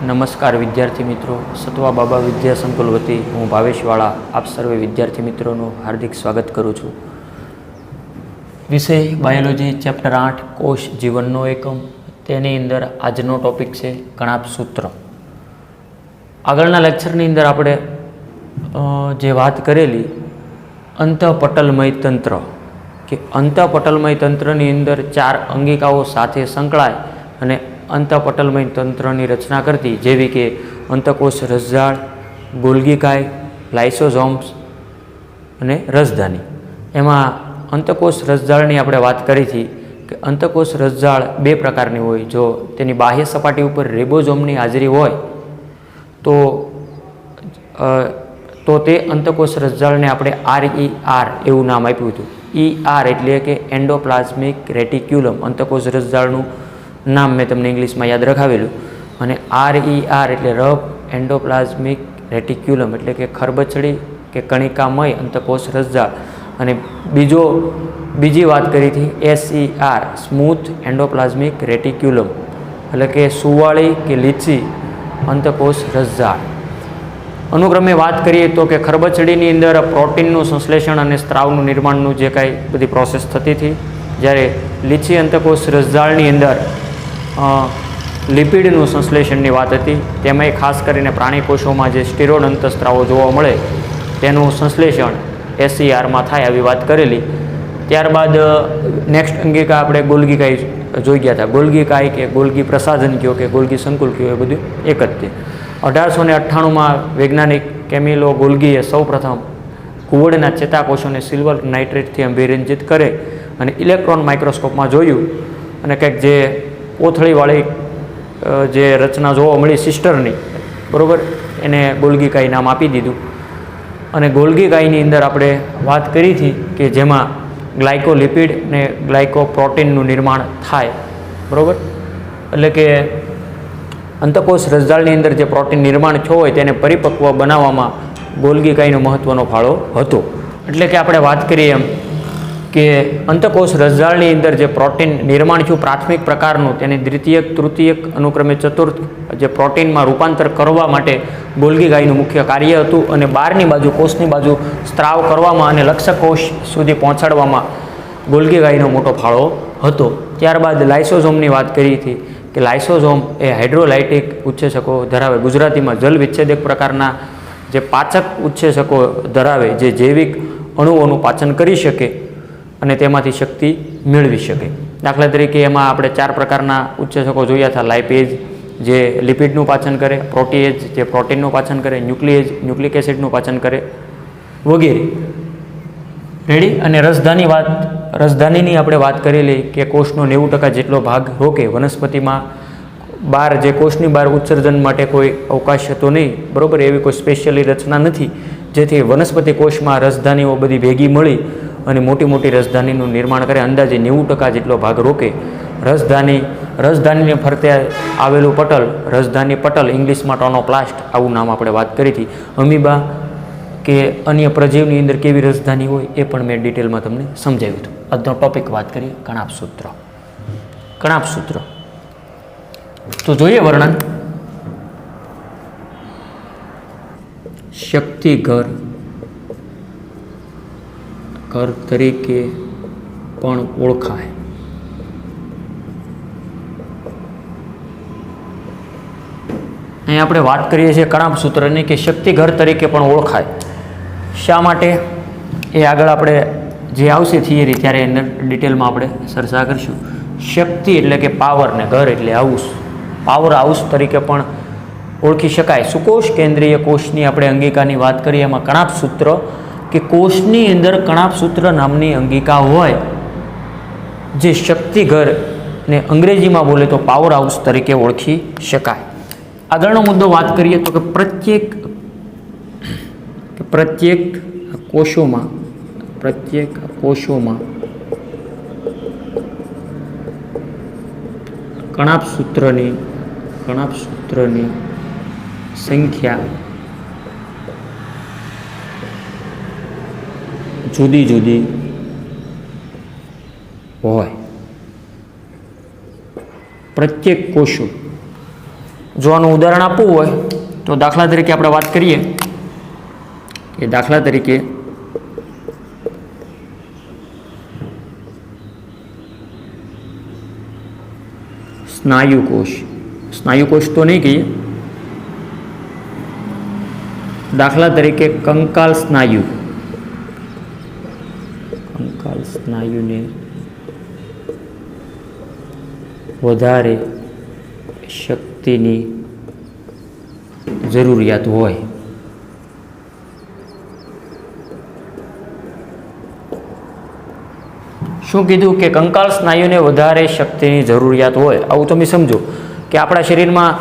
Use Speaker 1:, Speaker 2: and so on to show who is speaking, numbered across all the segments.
Speaker 1: નમસ્કાર વિદ્યાર્થી મિત્રો, સતવા બાબા વિદ્યા સંકુલ વતી હું ભાવેશવાળા આપ સર્વે વિદ્યાર્થી મિત્રોનું હાર્દિક સ્વાગત કરું છું. વિષય બાયોલોજી ચેપ્ટર 8 કોષ જીવનનો એકમ. તેની અંદર આજનો ટોપિક છે કણાપ સૂત્ર. આગળના લેક્ચરની અંદર આપણે જે વાત કરેલી અંતઃપટલમય તંત્ર કે અંતઃપટલમય તંત્રની અંદર 4 અંગિકાઓ સાથે સંકળાય અને અંતઃપટલમય તંત્રની રચના કરતી, જેવી કે અંતઃકોષ રસજાળ, ગોલ્ગી કાય, લાઇસોઝોમ્સ અને રસધાની. એમાં અંતઃકોષ રસજાળની આપણે વાત કરી હતી કે અંતઃકોષ રસજાળ 2 પ્રકારની હોય. જો તેની બાહ્ય સપાટી ઉપર રેબોઝોમની હાજરી હોય તો તે અંતઃકોષ રસજાળને આપણે RER એવું નામ આપ્યું હતું. ER એટલે કે એન્ડોપ્લાઝમિક રેટિક્યુલમ, અંતઃકોષ રસજાળનું નામ મેં તમને ઇંગ્લિશમાં યાદ રખાવેલું. અને RER એટલે રફ એન્ડોપ્લાઝમિક રેટિક્યુલમ એટલે કે ખરબચડી કે કણિકામય અંતઃકોષ રસજાળ. અને બીજી વાત કરી હતી SER સ્મૂથ એન્ડોપ્લાઝમિક રેટિક્યુલમ એટલે કે સુવાળી કે લીચી અંતઃકોષ રસજાળ. અનુક્રમે વાત કરીએ તો કે ખરબચડીની અંદર પ્રોટીનનું સંશ્લેષણ અને સ્ત્રાવનું નિર્માણનું જે કાંઈ બધી પ્રોસેસ થતી હતી, જ્યારે લીચી અંતઃકોષ રસજાળની અંદર લિપિડનું સંશ્લેષણની વાત હતી. તેમાંય ખાસ કરીને પ્રાણી કોષોમાં જે સ્ટીરોઇડ અંતઃસ્ત્રાવો જોવા મળે તેનું સંશ્લેષણ SERમાં થાય, આવી વાત કરેલી. ત્યારબાદ નેક્સ્ટ અંગિકા આપણે ગોલ્ગી કાય જોઈ ગયા હતા. ગોલ્ગી કાય કે ગોલ્ગી પ્રસાધન કહો કે ગોલ્ગી સંકુલ કહો, એ બધું એક જ છે. 1898માં વૈજ્ઞાનિક કેમિલો ગોલ્ગીએ સૌપ્રથમ ઘુવડના ચેતાકોષોને સિલ્વર નાઇટ્રેટથી અભિરંજિત કરે અને ઇલેક્ટ્રોન માઇક્રોસ્કોપમાં જોયું અને કંઈક જે કોથળીવાળી જે રચના જોવા મળી સિસ્ટરની, બરાબર, એને ગોલ્ગી કાય નામ આપી દીધું. અને ગોલ્ગી કાયની અંદર આપણે વાત કરી હતી કે જેમાં ગ્લાયકોલિપિડ અને ગ્લાયકોપ્રોટીનનું નિર્માણ થાય, બરાબર. એટલે કે અંતઃકોષ રસજાળની અંદર જે પ્રોટીન નિર્માણ થયો હોય તેને પરિપક્વ બનાવવામાં ગોલ્ગી કાયનો મહત્ત્વનો ફાળો હતો. એટલે કે આપણે વાત કરીએ એમ કે અંતઃકોષ રસજાળની અંદર જે પ્રોટીન નિર્માણ થયું પ્રાથમિક પ્રકારનું, તેને દ્વિતીયક, તૃતીયક, અનુક્રમે ચતુર્થ જે પ્રોટીનમાં રૂપાંતર કરવા માટે ગોલ્ગી કાયનું મુખ્ય કાર્ય હતું. અને બહારની બાજુ, કોષની બાજુ સ્ત્રાવ કરવામાં અને લક્ષ્ય કોષ સુધી પહોંચાડવામાં ગોલ્ગી કાયનો મોટો ફાળો હતો. ત્યારબાદ લાઇસોઝોમની વાત કરી હતી કે લાઇસોઝોમ એ હાઇડ્રોલાઇટિક ઉત્સેચકો ધરાવે, ગુજરાતીમાં જલ વિચ્છેદક પ્રકારના જે પાચક ઉત્સેચકો ધરાવે, જે જૈવિક અણુઓનું પાચન કરી શકે અને તેમાંથી શક્તિ મેળવી શકે. દાખલા તરીકે એમાં આપણે 4 પ્રકારના ઉત્સેચકો જોયા હતા. લાઇપેઝ જે લિપિડનું પાચન કરે, પ્રોટીએજ જે પ્રોટીનનું પાચન કરે, ન્યુક્લિએજ ન્યુક્લિક એસિડનું પાચન કરે વગેરે. રેડી. અને રસધાનીની આપણે વાત કરેલી કે કોષનો 90% જેટલો ભાગ રોકે. વનસ્પતિમાં જે કોષની બહાર ઉત્સર્જન માટે કોઈ અવકાશ હતો નહીં, બરાબર, એવી કોઈ સ્પેશિયલી રચના નથી, જેથી વનસ્પતિ કોષમાં રસધાનીઓ બધી ભેગી મળી અને મોટી મોટી રસધાનીનું નિર્માણ કરે. અંદાજે 90% જેટલો ભાગ રોકે. રસધાનીને ફરતે આવેલું પટલ, રસધાની પટલ, ઇંગ્લિશમાં ટોનોપ્લાસ્ટ આવું નામ આપણે વાત કરી હતી. અમીબા કે અન્ય પ્રજીવની અંદર કેવી રસધાની હોય એ પણ મેં ડિટેલમાં તમને સમજાવ્યું હતું. આજનો ટોપિક વાત કરીએ કણાપ સૂત્ર. કણાપ સૂત્ર તો જોઈએ વર્ણન. શક્તિઘર તરીકે પણ ઓળખાય. અહીં આપણે વાત કરીએ છીએ કણાપ સૂત્રની કે શક્તિઘર તરીકે પણ ઓળખાય. શા માટે એ આગળ આપણે જે આવશે થિયરી ત્યારે એને ડિટેલમાં આપણે ચર્ચા કરીશું. શક્તિ એટલે કે પાવર ને ઘર એટલે હાઉસ, પાવર હાઉસ તરીકે પણ ઓળખી શકાય. સુકોષ કેન્દ્રીય કોષની આપણે અંગિકાની વાત કરીએ, એમાં કણાપ સૂત્ર કે કોષની અંદર કણાપ સૂત્ર નામની અંગિકા હોય, જે શક્તિઘર ને અંગ્રેજીમાં બોલે તો પાવર હાઉસ તરીકે ઓળખી શકાય. આગળનો મુદ્દો વાત કરીએ તો કે પ્રત્યેક કોષોમાં કણાપ સૂત્રની સંખ્યા જુદી જુદી હોય. પ્રત્યેક કોષો જો આનું ઉદાહરણ આપવું હોય તો દાખલા તરીકે આપણે વાત કરીએ કે દાખલા તરીકે સ્નાયુકોશ તો નહીં કહીએ, દાખલા તરીકે કંકાલ સ્નાયુને વધારે શક્તિની જરૂરિયાત હોય શું કીધું કે કંકાલ સ્નાયુને વધારે શક્તિની જરૂરિયાત હોય. આવું તમે સમજો કે આપણા શરીરમાં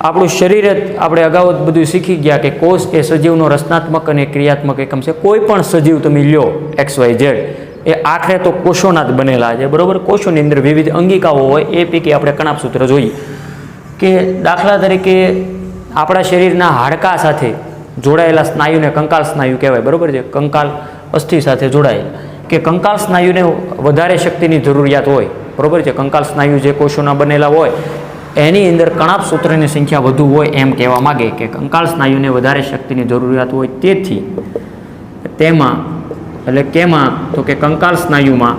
Speaker 1: આપણું શરીર જ આપણે અગાઉ બધું શીખી ગયા કે કોષ એ સજીવનો રચનાત્મક અને ક્રિયાત્મક એકમ છે. કોઈ પણ સજીવ તમે લ્યો XYZ એ આખરે તો કોષોના જ બનેલા છે, બરાબર. કોષોની અંદર વિવિધ અંગિકાઓ હોય, એ પૈકી આપણે કણાભસૂત્ર જોઈએ કે દાખલા તરીકે આપણા શરીરના હાડકા સાથે જોડાયેલા સ્નાયુને કંકાલ સ્નાયુ કહેવાય, બરાબર છે. કંકાલ અસ્થિ સાથે જોડાયેલા કે કંકાલ સ્નાયુને વધારે શક્તિની જરૂરિયાત હોય, બરાબર છે. કંકાલ સ્નાયુ જે કોષોના બનેલા હોય એની અંદર કણાભસૂત્રની સંખ્યા વધુ હોય એમ કહેવા માગે કે કંકાલ સ્નાયુને વધારે શક્તિની જરૂરિયાત હોય. તેથી તેમાં એટલે કેમાં તો કે કંકાલ સ્નાયુમાં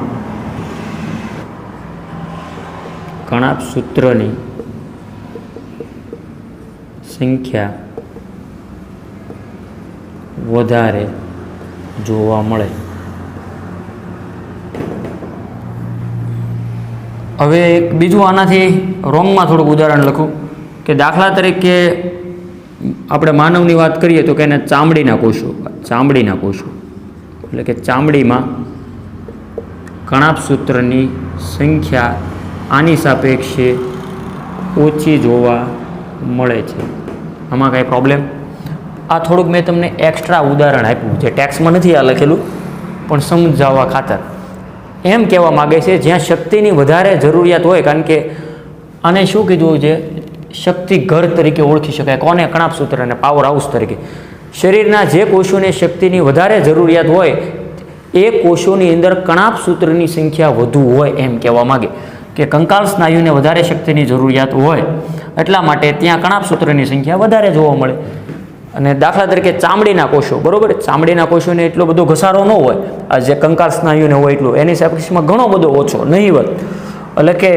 Speaker 1: કણાભસૂત્રની સંખ્યા વધારે જોવા મળે. હવે એક બીજું આનાથી રોંગમાં થોડુંક ઉદાહરણ લખું કે દાખલા તરીકે આપણે માનવની વાત કરીએ તો કે એને ચામડીના કોષો એટલે કે ચામડીમાં કણાભસૂત્રની સંખ્યા આની સાપેક્ષે ઓછી જોવા મળે છે. આમાં કાંઈ પ્રોબ્લેમ? આ થોડુંક મેં તમને એક્સ્ટ્રા ઉદાહરણ આપ્યું જે ટેક્સમાં નથી આ લખેલું, પણ સમજાવવા ખાતર એમ કહેવા માગે છે જ્યાં શક્તિની વધારે જરૂરિયાત હોય. કારણ કે આને શું કીધું છે, શક્તિ ઘર તરીકે ઓળખી શકાય. કોને? કણાભસૂત્રને પાવર હાઉસ તરીકે. શરીરના જે કોષોને શક્તિની વધારે જરૂરિયાત હોય એ કોષોની અંદર કણાભસૂત્રની સંખ્યા વધુ હોય એમ કહેવા માગે કે કંકાલ સ્નાયુને વધારે શક્તિની જરૂરિયાત હોય એટલા માટે ત્યાં કણાભસૂત્રની સંખ્યા વધારે જોવા મળે. અને દાખલા તરીકે ચામડીના કોષો, બરાબર, ચામડીના કોષોને એટલો બધો ઘસારો ન હોય આ જે કંકાલ સ્નાયુને હોય એટલું, એની સાપેક્ષમાં ઘણો બધો ઓછો, નહીવત. એટલે કે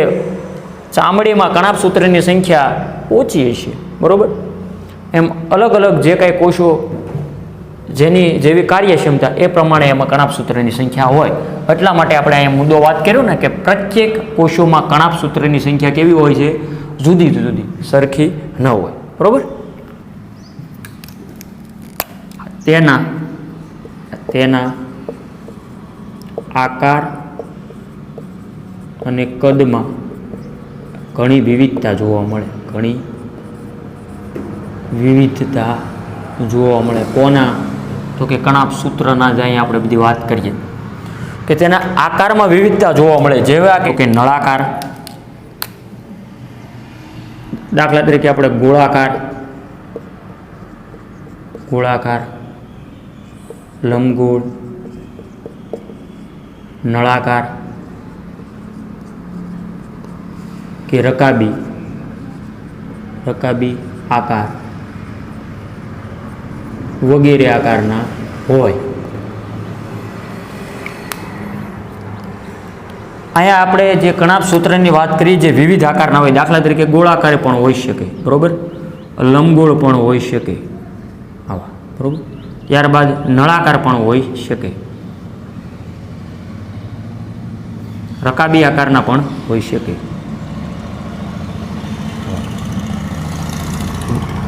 Speaker 1: ચામડીમાં કણાભસૂત્રની સંખ્યા ઓછી હશે, બરાબર. એમ અલગ અલગ જે કાંઈ કોષો જેની જેવી કાર્યક્ષમતા એ પ્રમાણે એમાં કણાભસૂત્રની સંખ્યા હોય. એટલા માટે આપણે અહીંયા મુદ્દો વાત કર્યો ને કે પ્રત્યેક કોષોમાં કણાભસૂત્રની સંખ્યા કેવી હોય છે? જુદી જુદી, સરખી ન હોય, બરાબર. તેના આકાર અને કદમાં ઘણી વિવિધતા જોવા મળે. કોના? તો કે કણાભસૂત્રના જ અહીંયા આપણે બધી વાત કરીએ કે તેના આકારમાં વિવિધતા જોવા મળે. જેવા કે નળાકાર, દાખલા તરીકે આપણે ગોળાકાર, લંબગોળ, નળાકાર કે રકાબી આકાર વગેરે આકારના હોય. અહીંયા આપણે જે કણાભસૂત્રની વાત કરી જે વિવિધ આકારના હોય, દાખલા તરીકે ગોળાકાર પણ હોઈ શકે, બરાબર, લંબગોળ પણ હોઈ શકે આવા, બરાબર. ત્યારબાદ નળાકાર પણ હોઈ શકે, રકાબી આકારના પણ હોઈ શકે,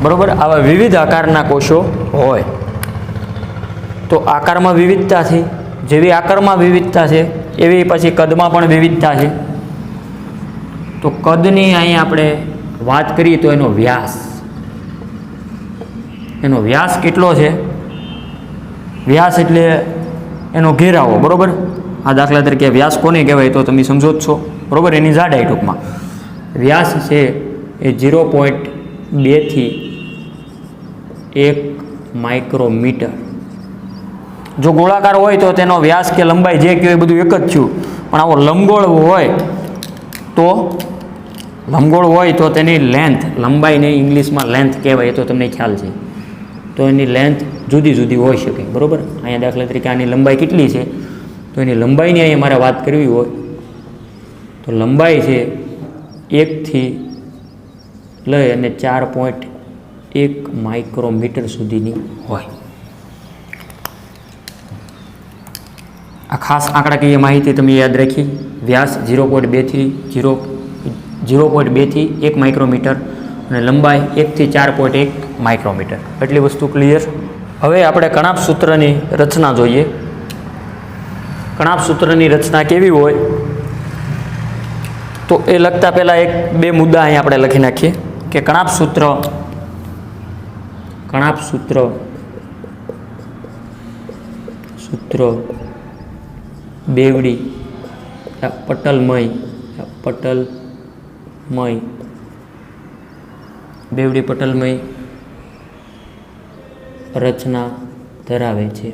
Speaker 1: બરાબર. આવા વિવિધ આકારના કોષો હોય. તો આકારમાં વિવિધતા છે, જેવી આકારમાં વિવિધતા છે એવી પછી કદમાં પણ વિવિધતા છે. તો કદની અહીં આપણે વાત કરીએ તો એનો વ્યાસ કેટલો છે? વ્યાસ એટલે એનો ઘેરાવો, બરાબર. આ દાખલા તરીકે વ્યાસ કોને કહેવાય તો તમે સમજો જ છો, બરાબર. એની જાડાઈ ટૂંકમાં વ્યાસ છે એ 0.2 થી 1 માઇક્રોમીટર. જો ગોળાકાર હોય તો તેનો વ્યાસ કે લંબાઈ જે કહેવાય બધું એક જ થયું, પણ આવો લંબગોળ હોય તો લંબગોળ હોય તો તેની લેન્થ, લંબાઈને ઇંગ્લિશમાં લેન્થ કહેવાય, એ તો તમને ખ્યાલ છે. તો એની લેન્થ જુદી જુદી હોઈ શકે, બરાબર. અહીંયા દાખલા તરીકે આની લંબાઈ કેટલી છે, તો એની લંબાઈની અહીંયા મારે વાત કરવી હોય તો લંબાઈ છે 1 થી લઈ અને 4.1 માઇક્રોમીટર સુધીની હોય. આ ખાસ આંકડાકીય માહિતી તમે યાદ રાખી. વ્યાસ 0.2 થી 1 માઇક્રોમીટર અને લંબાઈ 1 થી 4.1 માઇક્રોમીટર. એટલી વસ્તુ ક્લિયર. હવે આપણે કણાપ સૂત્રની રચના જોઈએ. કણાપ સૂત્રની રચના કેવી હોય તો એ લખતા પહેલાં 1-2 મુદ્દા અહીં આપણે લખી નાખીએ કે કણાપ સૂત્ર બેવડી પટલમય રચના ધરાવે છે.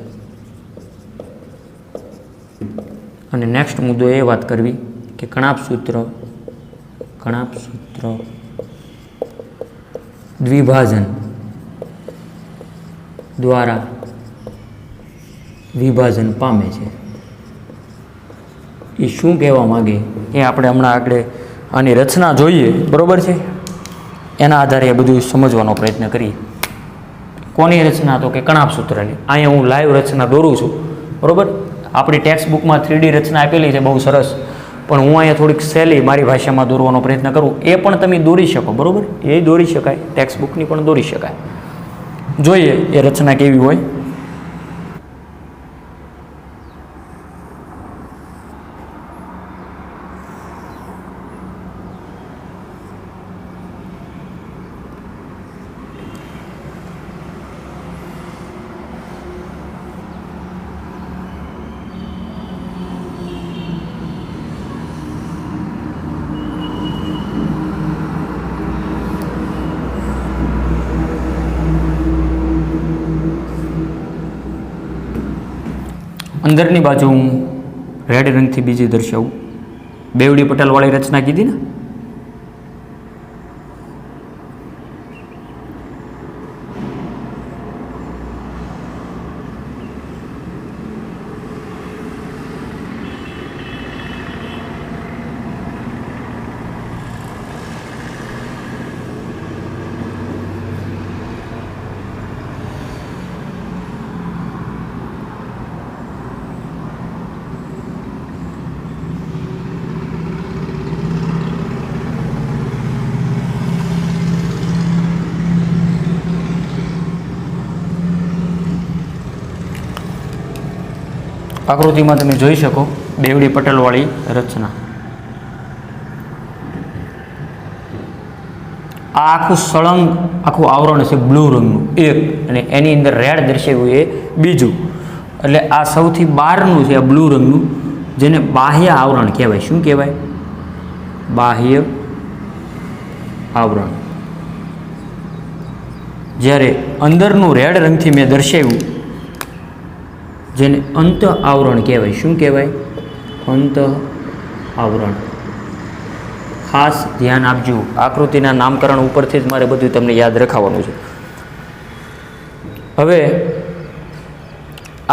Speaker 1: અને નેક્સ્ટ મુદ્દો એ વાત કરવી કે કણાપ સૂત્ર દ્વિભાજન દ્વારા વિભાજન પામે છે. એ શું કહેવા માગે એ આપણે હમણાં આગળ આની રચના જોઈએ, બરાબર છે. એના આધારે એ બધું સમજવાનો પ્રયત્ન કરીએ. કોની રચના? તો કે કણાપ સૂત્રની. અહીંયા હું લાઈવ રચના દોરું છું, બરાબર. આપણી ટેક્સ્ટ બુકમાં 3D રચના આપેલી છે, બહુ સરસ. પણ હું અહીંયા થોડીક સહેલી મારી ભાષામાં દોરવાનો પ્રયત્ન કરું. એ પણ તમે દોરી શકો, બરાબર. એ દોરી શકાય, ટેક્સ્ટ બુકની પણ દોરી શકાય. જોઈએ એ રચના કેવી હોય. અંદરની બાજુ હું રેડ રંગથી બીજી દર્શાવું. બેવડી પટલવાળી રચના કીધી ને, આકૃતિમાં તમે જોઈ શકો બેવડી પટલવાળી રચના. આ આખું સળંગ આખું આવરણ છે બ્લુ રંગનું એક, અને એની અંદર રેડ દર્શાવ્યું એ બીજું. એટલે આ સૌથી બહારનું છે આ બ્લુ રંગનું, જેને બાહ્ય આવરણ કહેવાય. શું કહેવાય? બાહ્ય આવરણ. જ્યારે અંદરનું રેડ રંગથી મેં દર્શાવ્યું જેને અંત આવરણ કહેવાય. શું કહેવાય? અંત આવરણ. ખાસ ધ્યાન આપજો, આકૃતિના નામકરણ ઉપરથી જ મારે બધું તમને યાદ રખાવવાનું છે. હવે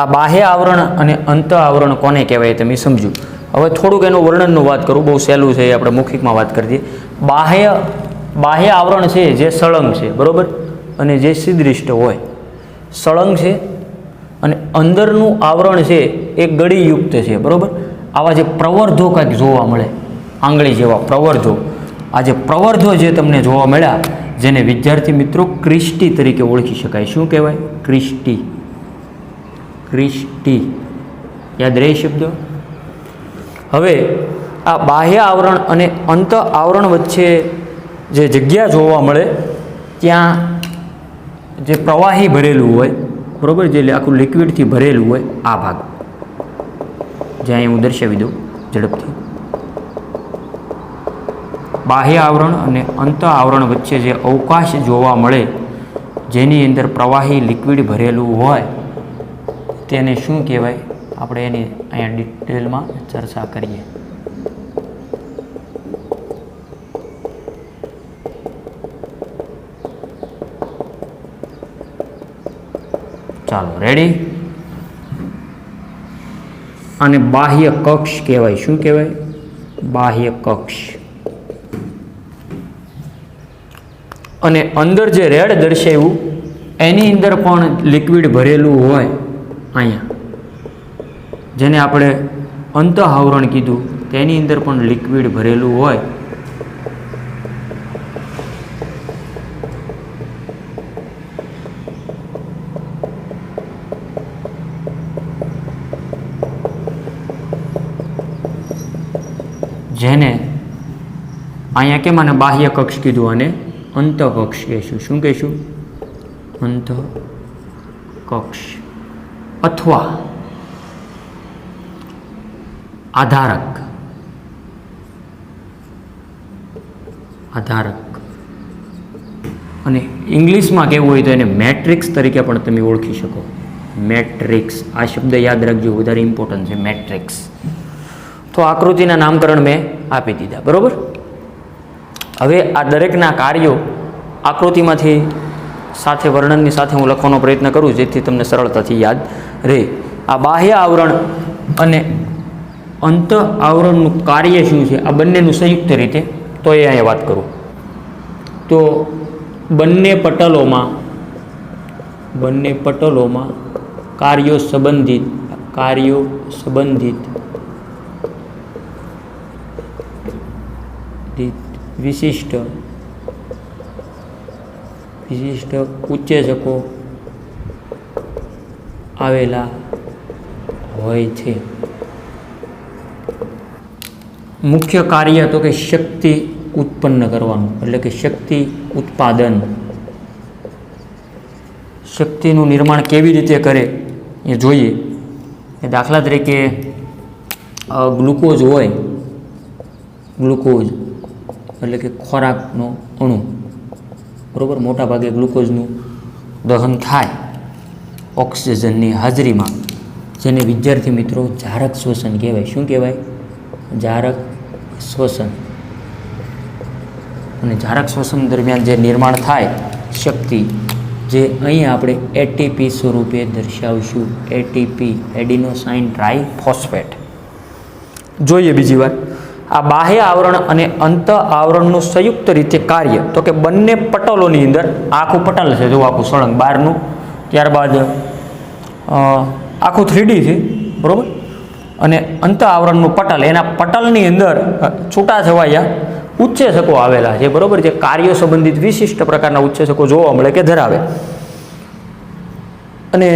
Speaker 1: આ બાહ્ય આવરણ અને અંત આવરણ કોને કહેવાય તમે સમજો. હવે થોડુંક એનું વર્ણનનું વાત કરું, બહુ સહેલું છે, એ આપણે મૌખિકમાં વાત કરી દઈએ. બાહ્ય આવરણ છે જે સળંગ છે, બરાબર, અને જે સિદ્ધિષ્ટ હોય. સળંગ છે અને અંદરનું આવરણ છે એ ગળીયુક્ત છે, બરાબર. આવા જે પ્રવર્ધો કાંઈક જોવા મળે, આંગળી જેવા પ્રવર્ધો. આ જે પ્રવર્ધો જે તમને જોવા મળ્યા, જેને વિદ્યાર્થી મિત્રો ક્રિસ્ટી તરીકે ઓળખી શકાય. શું કહેવાય? ક્રિસ્ટી. યાદ રહે શબ્દ. હવે આ બાહ્ય આવરણ અને અંત આવરણ વચ્ચે જે જગ્યા જોવા મળે ત્યાં જે પ્રવાહી ભરેલું હોય, બરાબર, જે આખું લિક્વિડથી ભરેલું હોય, આ ભાગ જ્યાં હું દર્શાવી દઉં ઝડપથી. બાહ્ય આવરણ અને અંત આવરણ વચ્ચે જે અવકાશ જોવા મળે, જેની અંદર પ્રવાહી લિક્વિડ ભરેલું હોય, તેને શું કહેવાય? આપણે એની અહીંયા ડિટેલમાં ચર્ચા કરીએ. ચાલો રેડી. અને બાહ્ય કક્ષ કહેવાય. શું કહેવાય? બાહ્ય કક્ષ. અને અંદર જે રેડ દર્શાવ્યું એની અંદર પણ લિક્વિડ ભરેલું હોય અહીંયા, જેને આપણે અંત આવરણ કીધું તેની અંદર પણ લિક્વિડ ભરેલું હોય. જેને અહીંયા કેમ આને બાહ્ય કક્ષ કીધું અને અંતઃકક્ષ કહીશું. શું કહીશું? અંતઃકક્ષ. અથવા આધારક. અને ઇંગ્લિશમાં કહેવું હોય તો એને મેટ્રિક્સ તરીકે પણ તમે ઓળખી શકો. મેટ્રિક્સ, આ શબ્દ યાદ રાખજો, વધારે ઇમ્પોર્ટન્ટ છે. મેટ્રિક્સ. તો આકૃતિના નામકરણ મેં આપી દીધા. બરાબર. હવે આ દરેકના કાર્યો આકૃતિમાંથી સાથે વર્ણનની સાથે હું લખવાનો પ્રયત્ન કરું જેથી તમને સરળતાથી યાદ રહે. આ બાહ્ય આવરણ અને અંત આવરણનું કાર્ય શું છે આ બંનેનું સંયુક્ત રીતે તો એ અહીંયા વાત કરું તો બંને પટલોમાં કાર્યો સંબંધિત વિશિષ્ટ ઉત્સેચકો આવેલા હોય છે. મુખ્ય કાર્ય તો કે શક્તિ ઉત્પન્ન કરવાનું, એટલે કે શક્તિ ઉત્પાદન. શક્તિનું નિર્માણ કેવી રીતે કરે એ જોઈએ. દાખલા તરીકે ગ્લુકોઝ હોય, ગ્લુકોઝ એટલે કે ખોરાકનો અણુ, બરાબર. મોટા ભાગે ગ્લુકોઝનું દહન થાય ઓક્સિજનની હાજરીમાં, જેને વિદ્યાર્થી મિત્રો જારક શ્વસન કહેવાય. શું કહેવાય? જારક શ્વસન. અને જારક શ્વસન દરમિયાન જે નિર્માણ થાય શક્તિ, જે અહીં આપણે એટીપી સ્વરૂપે દર્શાવશું. ATP, adenosine triphosphate. જોઈએ બીજી વાર. આ બાહ્ય આવરણ અને અંત આવરણનું સંયુક્ત રીતે કાર્ય તો કે બંને પટલોની અંદર, આખું પટલ છે જો આખું સળંગ બહારનું, ત્યારબાદ આખું 3D છે, બરાબર. અને અંત આવરણનું પટલ, એના પટલની અંદર છૂટાછવાયા ઉત્સેચકો આવેલા છે, બરાબર. જે કાર્યો સંબંધિત વિશિષ્ટ પ્રકારના ઉત્સેચકો જોવા મળે કે ધરાવે અને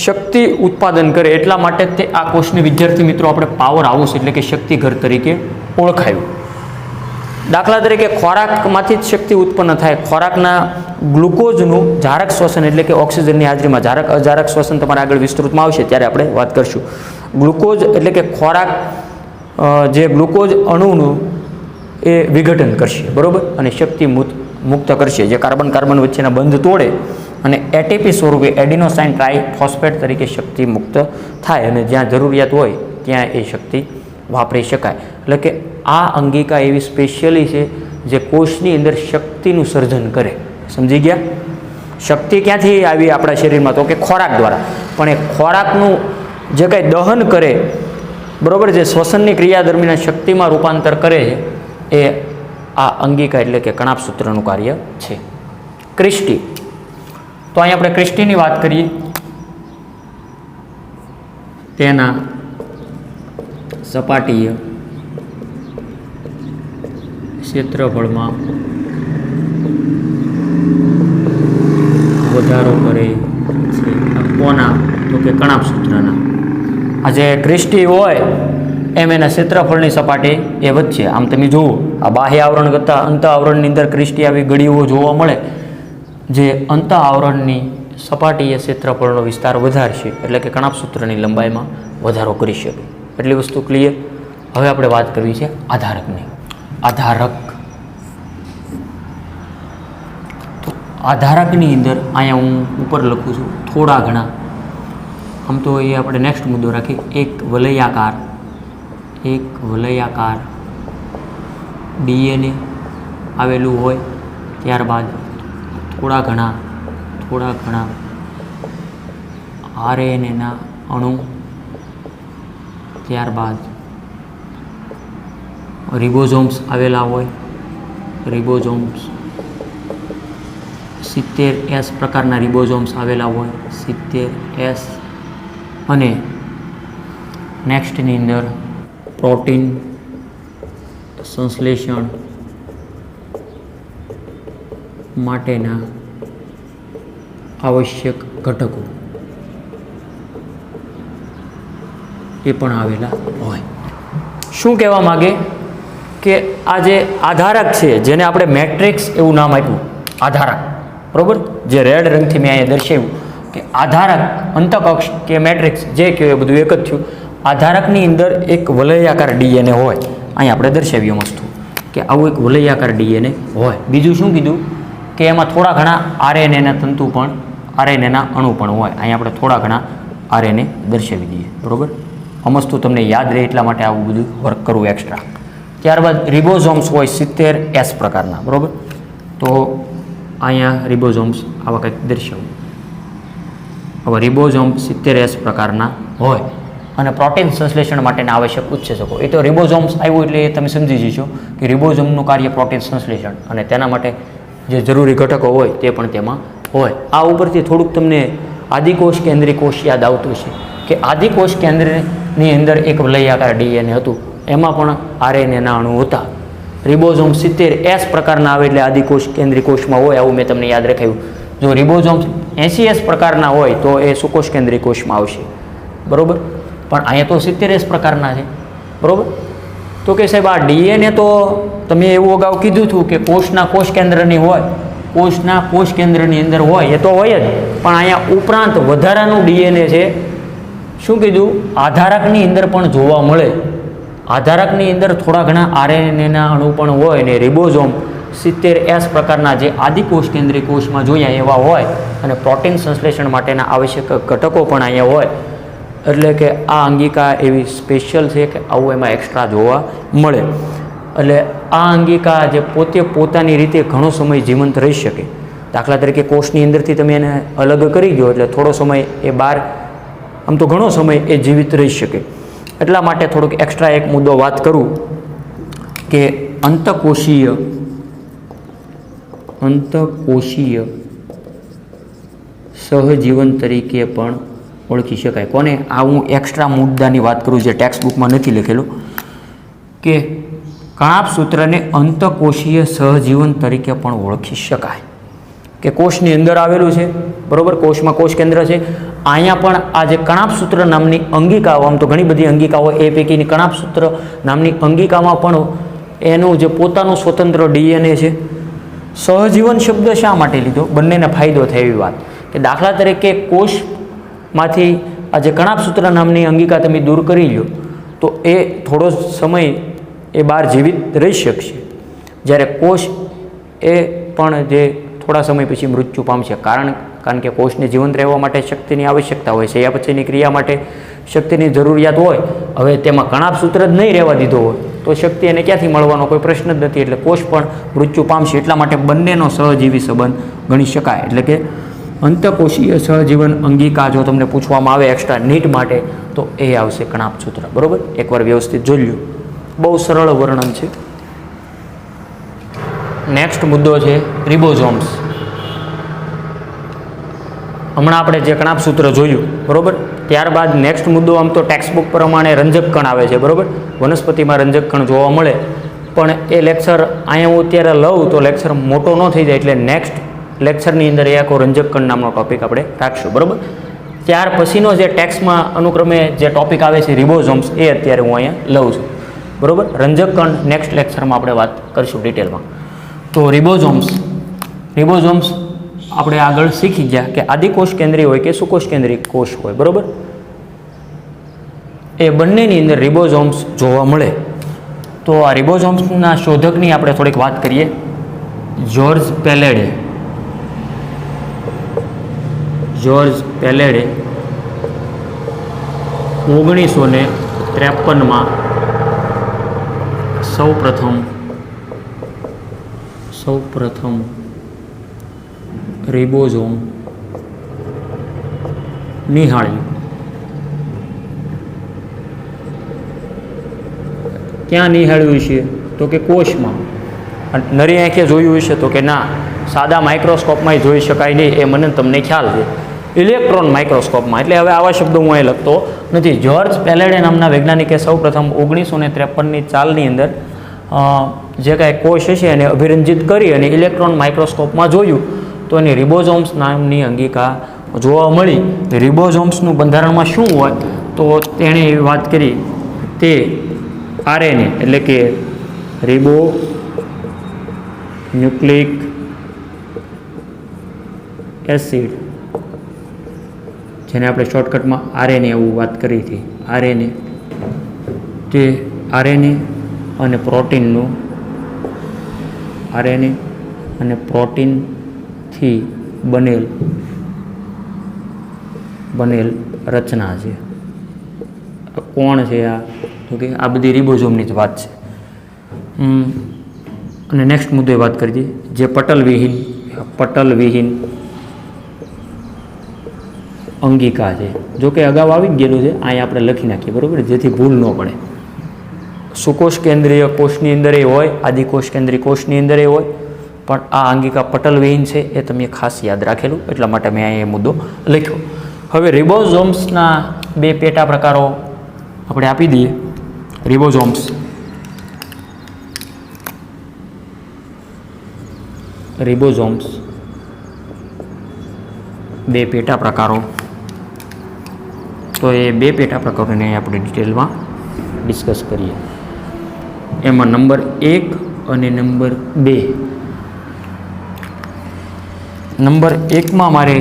Speaker 1: શક્તિ ઉત્પાદન કરે. એટલા માટે તે આ કોષને વિદ્યાર્થી મિત્રો આપણે પાવર હાઉસ એટલે કે શક્તિઘર તરીકે ઓળખાયું. દાખલા તરીકે ખોરાકમાંથી જ શક્તિ ઉત્પન્ન થાય. ખોરાકના ગ્લુકોઝનું જારક શ્વસન એટલે કે ઓક્સિજનની હાજરીમાં જારક અજારક શ્વસન તમારે આગળ વિસ્તૃતમાં આવશે ત્યારે આપણે વાત કરશું. ગ્લુકોઝ એટલે કે ખોરાક જે ગ્લુકોઝ અણુનું એ વિઘટન કરશે, બરાબર. અને શક્તિ મુક્ત કરશે, જે કાર્બન વચ્ચેના બંધ તોડે અને એટીપી સ્વરૂપે એડિનોસાઇન ટ્રાઇફોસ્ફેટ તરીકે શક્તિ મુક્ત થાય અને જ્યાં જરૂરિયાત હોય ત્યાં એ શક્તિ વાપરી શકાય. એટલે કે આ અંગિકા એવી સ્પેશિયલી છે જે કોષની અંદર શક્તિનું સર્જન કરે. સમજી ગયા? શક્તિ ક્યાંથી આવી આપણા શરીરમાં? તો કે ખોરાક દ્વારા. પણ એ ખોરાકનું જે કંઈ દહન કરે, બરાબર, જે શ્વસનની ક્રિયા દરમિયાન શક્તિમાં રૂપાંતર કરે છે એ આ અંગિકા એટલે કે કણાભસૂત્રનું કાર્ય છે. ક્રિસ્ટી. તો અહીં આપણે ક્રિસ્ટીની વાત કરીએ. તેના સપાટીય ક્ષેત્રફળમાં વધારો કરે છે. કોના? તો કે કણાભસૂત્રના. આ જે ક્રિસ્ટી હોય એમ એના ક્ષેત્રફળની સપાટી એ વધશે. આમ તમે જુઓ, આ બાહ્ય આવરણ કરતાં અંત આવરણની અંદર ક્રિસ્ટી આવી ગળીઓ જોવા મળે જે અંત આવરણની સપાટીએ ક્ષેત્રફળનો વિસ્તાર વધારશે, એટલે કે કણાભસૂત્રની લંબાઈમાં વધારો કરી શકે. એટલી વસ્તુ ક્લિયર. હવે આપણે વાત કરવી છે આધારકની. આધારક. તો આધારકની અંદર અહીંયા હું ઉપર લખું છું થોડા ઘણા. આમ તો એ આપણે નેક્સ્ટ મુદ્દો રાખીએ. એક વલયાકાર ડીએનએ આવેલું હોય, ત્યારબાદ થોડા ઘણા આરએનએના અણુ, ત્યારબાદ રિબોઝોમ્સ આવેલા હોય, રિબોઝોમ્સ 70S પ્રકારના રિબોઝોમ્સ આવેલા હોય, 70S. અને નેક્સ્ટની અંદર પ્રોટીન સંશ્લેષણ માટેના આવશ્યક ઘટકો એ પણ આવેલા હોય. શું કહેવા માગે કે આ જે આધારક છે, જેને આપણે મેટ્રિક્સ એવું નામ આપ્યું, આધારક, બરાબર, જે રેડ રંગથી મેં અહીંયા દર્શાવ્યું કે આધારક, અંતકક્ષ કે મેટ્રિક્સ જે કહેવાય બધું એક જ થયું. આધારકની અંદર એક વલયાકાર ડીએનએ હોય, અહીં આપણે દર્શાવ્યું વસ્તુ કે આવું એક વલયાકાર ડીએનએ હોય. બીજું શું કીધું કે એમાં થોડા ઘણા આરએનએના તંતુ પણ, આરએનએના અણુ પણ હોય. અહીં આપણે થોડા ઘણા આરએનએ દર્શાવી દઈએ, બરાબર. અમસ્તુ તમને યાદ રહે એટલા માટે આવું બધું વર્ક કરવું એક્સ્ટ્રા. ત્યારબાદ રિબોઝોમ્સ હોય 70S પ્રકારના, બરાબર. તો અહીંયા રિબોઝોમ્સ આવા કંઈક દર્શાવું. હવે રિબોઝોમ 70S પ્રકારના હોય અને પ્રોટીન સંશ્લેષણ માટેના આવશ્યક ઉત્સેચકો. એ તો રિબોઝોમ્સ આવ્યું એટલે તમે સમજી જશો કે રિબોઝોમનું કાર્ય પ્રોટીન સંશ્લેષણ અને તેના માટે જે જરૂરી ઘટકો હોય તે પણ તેમાં હોય. આ ઉપરથી થોડુંક તમને આદિકોષ કેન્દ્રીય કોષ યાદ આવતું છે કે આદિકોષ કેન્દ્રની અંદર એક વલયાકાર ડીએનએ હતું, એમાં પણ આરએનએના અણુ હતા. રિબોઝોમ 70S પ્રકારના આવે એટલે આદિકોષ કેન્દ્રીય કોષમાં હોય, આવું મેં તમને યાદ રાખ્યું. જો રિબોઝોમ 80S પ્રકારના હોય તો એ સુકોષ કેન્દ્રીય કોષમાં આવશે, બરાબર. પણ અહીંયા તો 70S પ્રકારના છે, બરાબર. તો કે સાહેબ આ ડીએનએ તો તમે એવું અગાઉ કીધું હતું કે કોષના કોષ કેન્દ્રની હોય, કોષના કોષ કેન્દ્રની અંદર હોય, એ તો હોય જ, પણ અહીંયા ઉપરાંત વધારાનું ડીએનએ છે. શું કીધું? આધારકની અંદર પણ જોવા મળે. આધારકની અંદર થોડા ઘણા આરએનએના અણુ પણ હોય ને રિબોઝોમ 70S પ્રકારના જે આદિકોષ કેન્દ્રીય કોષમાં જોયા એવા હોય અને પ્રોટીન સંશ્લેષણ માટેના આવશ્યક ઘટકો પણ અહીંયા હોય. એટલે કે આ અંગિકા એવી સ્પેશિયલ છે કે આવું એમાં એક્સ્ટ્રા જોવા મળે. એટલે આ અંગિકા જે પોતે પોતાની રીતે ઘણો સમય જીવંત રહી શકે. દાખલા તરીકે કોષની અંદરથી તમે એને અલગ કરી દો એટલે થોડો સમય એ બહાર, આમ તો ઘણો સમય એ જીવિત રહી શકે. એટલા માટે થોડુંક એક્સ્ટ્રા એક મુદ્દો વાત કરું કે અંતકોષીય સહજીવન તરીકે પણ ઓળખી શકાય. કોને? આ હું એક્સ્ટ્રા મુદ્દાની વાત કરું જે ટેક્સ્ટ બુકમાં નથી લખેલું કે કણાભસૂત્રને અંતકોષીય સહજીવન તરીકે પણ ઓળખી શકાય. કે કોષની અંદર આવેલું છે, બરાબર, કોષમાં કોષ કેન્દ્ર છે. અહીંયા પણ આ જે કણાભસૂત્ર નામની અંગિકાઓ, આમ તો ઘણી બધી અંગિકાઓ, એ પૈકીની કણાભસૂત્ર નામની અંગિકામાં પણ એનું જે પોતાનું સ્વતંત્ર ડીએનએ છે. સહજીવન શબ્દ શા માટે લીધો? બંનેને ફાયદો થાય એવી વાત કે દાખલા તરીકે કોષમાંથી આ જે કણાભસૂત્ર નામની અંગિકા તમે દૂર કરી લો તો એ થોડો સમય એ બહાર જીવિત રહી શકશે, જ્યારે કોષ એ પણ જે થોડા સમય પછી મૃત્યુ પામશે. કારણ કે કોષને જીવંત રહેવા માટે શક્તિની આવશ્યકતા હોય છે, યા પછીની ક્રિયા માટે શક્તિની જરૂરિયાત હોય. હવે તેમાં કણાભસૂત્ર જ નહીં રહેવા દીધો હોય તો શક્તિ એને ક્યાંથી મળવાનો કોઈ પ્રશ્ન જ નથી. એટલે કોષ પણ મૃત્યુ પામશે. એટલા માટે બંનેનો સહજીવી સંબંધ ગણી શકાય. એટલે કે અંતકોષીય સહજીવન અંગિકા જો તમને પૂછવામાં આવે એક્સ્ટ્રા નીટ માટે તો એ આવશે કણાભસૂત્ર, બરાબર. એકવાર વ્યવસ્થિત જોઈ લો. બહુ સરળ વર્ણન છે. નેક્સ્ટ મુદ્દો છે રિબોઝોમ્સ. હમણાં આપણે જે કણાભસૂત્ર જોયું, બરાબર. ત્યારબાદ નેક્સ્ટ મુદ્દો આમ તો ટેક્સ્ટ બુક પ્રમાણે રંજક કણ આવે છે, બરાબર. વનસ્પતિમાં રંજક કણ જોવા મળે, પણ એ લેક્ચર અહીંયા હું અત્યારે લઉં તો લેક્ચર મોટો ન થઈ જાય, એટલે નેક્સ્ટ લેક્ચરની અંદર એ આખો રંજક કણ નામનો ટોપિક આપણે રાખશું, બરાબર. ત્યાર પછીનો જે ટેક્સ્ટમાં અનુક્રમે જે ટોપિક આવે છે રિબોઝોમ્સ, એ અત્યારે હું અહીંયા લઉં છું, બરાબર. રંજક કણ નેક્સ્ટ લેક્ચરમાં આપણે વાત કરીશું ડિટેલમાં. તો રિબોઝોમ્સ આપણે આગળ શીખી ગયા કે આદિકોષ કેન્દ્રીય હોય કે સુકોષ કેન્દ્રીય કોષ હોય, બરાબર. એ બંનેની અંદર રિબોઝોમ્સ જોવા મળે. તો આ રિબોઝોમ્સના શોધકની આપણે થોડીક વાત કરીએ. જ્યોર્જ પેલેડે 1953માં સૌપ્રથમ રિબોઝોમ નિહાળ્યું. ક્યાં નિહાળ્યું છે? તો કે કોષમાં. નરી આંખે જોયું હશે? તો કે ના, સાદા માઇક્રોસ્કોપમાં જોઈ શકાય નહીં, એ મને તમને ખ્યાલ છે. ઇલેક્ટ્રોન માઇક્રોસ્કોપમાં. એટલે હવે આવા શબ્દો હું અહીં લખતો નથી. જ્યોર્જ પેલેડે નામના વૈજ્ઞાનિકે સૌપ્રથમ 1953ની ચાલની અંદર જે કાંઈ કોષ હશે એને અભિરંજિત કરી અને ઇલેક્ટ્રોન માઇક્રોસ્કોપમાં જોયું તો એની રિબોઝોમ્સ નામની અંગિકા જોવા મળી. રિબોઝોમ્સનું બંધારણમાં શું હોય તો તેણે એવી વાત કરી, તે આરએનએ એટલે કે રિબો ન્યુક્લિક એસિડ, જેને આપણે શોર્ટકટમાં આરએનએ એવું વાત કરી હતી, આરએનએ, તે આરએનએ અને પ્રોટીનનું, આરએનએ અને પ્રોટીનથી બનેલ રચના છે. કોણ છે આ? તો કે આ બધી રિબોઝોમની જ વાત છે. અને નેક્સ્ટ મુદ્દે વાત કરી દઈએ, જે પટલવિહીન અંગિકા છે. જો કે અગાઉ આવી જ ગયેલું છે, અહીં આપણે લખી નાખીએ, બરાબર, જેથી ભૂલ ન પડે. સુકોષ કેન્દ્રીય કોષની અંદર એ હોય, આદિકોષ કેન્દ્રીય કોષની અંદર એ હોય, પણ આ અંગિકા પટલવિહીન છે, એ તમે ખાસ યાદ રાખેલું, એટલા માટે મેં અહીં એ મુદ્દો લખ્યો. હવે રિબોઝોમ્સના બે પેટા પ્રકારો આપણે આપી દઈએ. રિબોઝોમ્સ બે પેટા પ્રકારો. તો એ બે પેટા પ્રકારોને આપણે ડિટેલમાં ડિસ્કસ કરીએ. એમાં નંબર 1 અને નંબર 2. નંબર 1માં મારે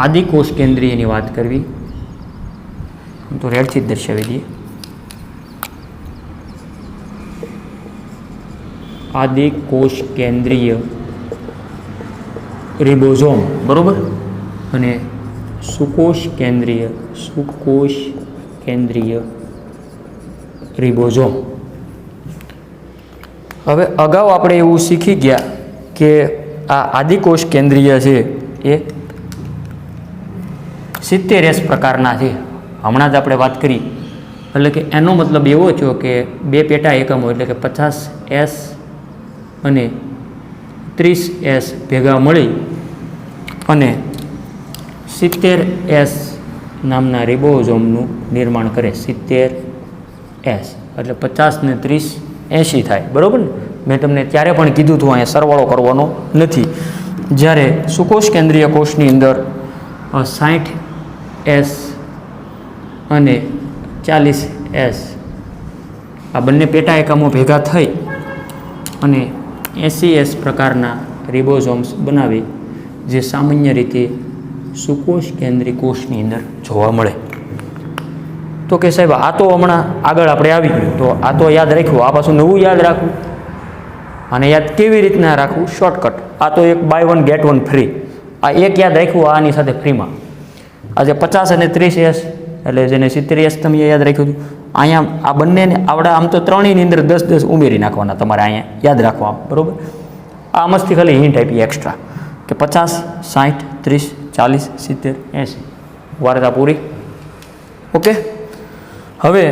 Speaker 1: આદિકોષ કેન્દ્રીયની વાત કરવી, તો રેડથી જ દર્શાવી દઈએ. આદિકોષ કેન્દ્રીય રિબોઝોમ, બરોબર, અને સુકોષ કેન્દ્રીય રિબોઝોમ. હવે અગાઉ આપણે એવું શીખી ગયા કે આ આદિકોષ કેન્દ્રીય છે એ 70S પ્રકારના છે. હમણાં જ આપણે વાત કરી, એટલે કે એનો મતલબ એવો થયો કે બે પેટા એકમો એટલે કે 50S અને 30S ભેગા મળી અને 70S નામના રિબોઝોમનું નિર્માણ કરે. 70S એટલે 50 ને 30 80 થાય, બરાબર ને? મેં તમને ત્યારે પણ કીધું હતું, અહીંયા સરવાળો કરવાનો નથી. જ્યારે સુકોષ કેન્દ્રીય કોષની અંદર 60S અને 40S આ બંને પેટા એકમો ભેગા થઈ અને 80S પ્રકારના રિબોઝોમ્સ બનાવી, જે સામાન્ય રીતે સુકોષ કેન્દ્રીય કોષની અંદર જોવા મળે. તો કે સાહેબ આ તો હમણાં આગળ આપણે આવી ગયું, તો આ તો યાદ રાખ્યું, આ પાછું નવું યાદ રાખવું. અને યાદ કેવી રીતના રાખવું? શોર્ટકટ. આ તો એક બાય 1 ગેટ 1 ફ્રી. આ એક યાદ રાખ્યું, આની સાથે ફ્રીમાં. આજે 50 અને 30S એટલે જેને 70S તમે યાદ રાખ્યું હતું, અહીંયા આ બંનેને આવડા આમ તો ત્રણેયની અંદર 10-10 ઉમેરી નાખવાના તમારે અહીંયા યાદ રાખવા, બરાબર. આ મસ્તી ખાલી હિન્ટ આપી એક્સ્ટ્રા કે 50, 60, 30, 40, 70, 80 વાર્તા પૂરી. ઓકે. હવે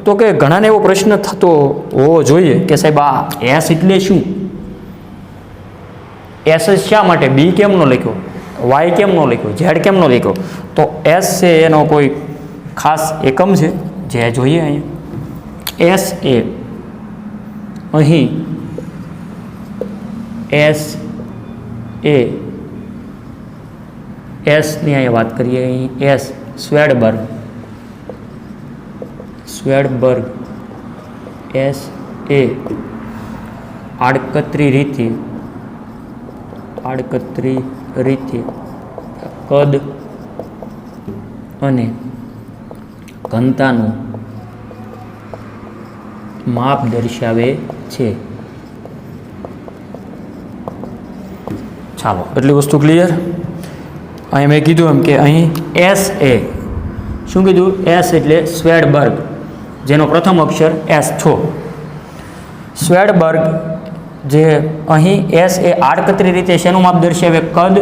Speaker 1: તો કે ઘણાને એવો પ્રશ્ન થતો હોવો જોઈએ કે સાહેબ આ એસ એટલે શું? એસ શા માટે? બી કેમ નો લખ્યો? વાય કેમ નો લખ્યો? ઝેડ કેમ નો લખ્યો? તો એસ છે એનો કોઈ ખાસ એકમ છે જે જોઈએ અહીંયા. એસ એ અહીં એસ એ એસની અહીંયા વાત કરીએ. અહીં એસ સ્વેડબર્ગ એસ એ આડકતરી રીતે કદ અને ઘનતાનું માપ દર્શાવે છે. ચાલો, એટલી વસ્તુ ક્લિયર. અહીં મેં કીધું એમ કે અહીં એસ એ શું કીધું? એસ એટલે સ્વેડબર્ગ, જેનો પ્રથમ અક્ષર એસ છો. સ્વેડબર્ગ જે અહીં એસ એ આડકતરી રીતે શેનું માપ દર્શાવે? કદ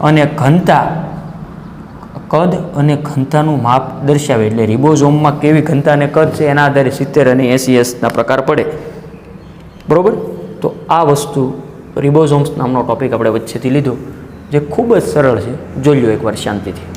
Speaker 1: અને કદ અને ઘનતાનું માપ દર્શાવે, એટલે રિબોઝોમમાં કેવી ઘનતા અને કદ છે એના આધારે 70 અને 80 પ્રકાર પડે. બરાબર. તો આ વસ્તુ રિબોઝોમ્સ નામનો ટોપિક આપણે વચ્ચેથી લીધો, જે ખૂબ જ સરળ છે. જોઈ લો એકવાર શાંતિથી.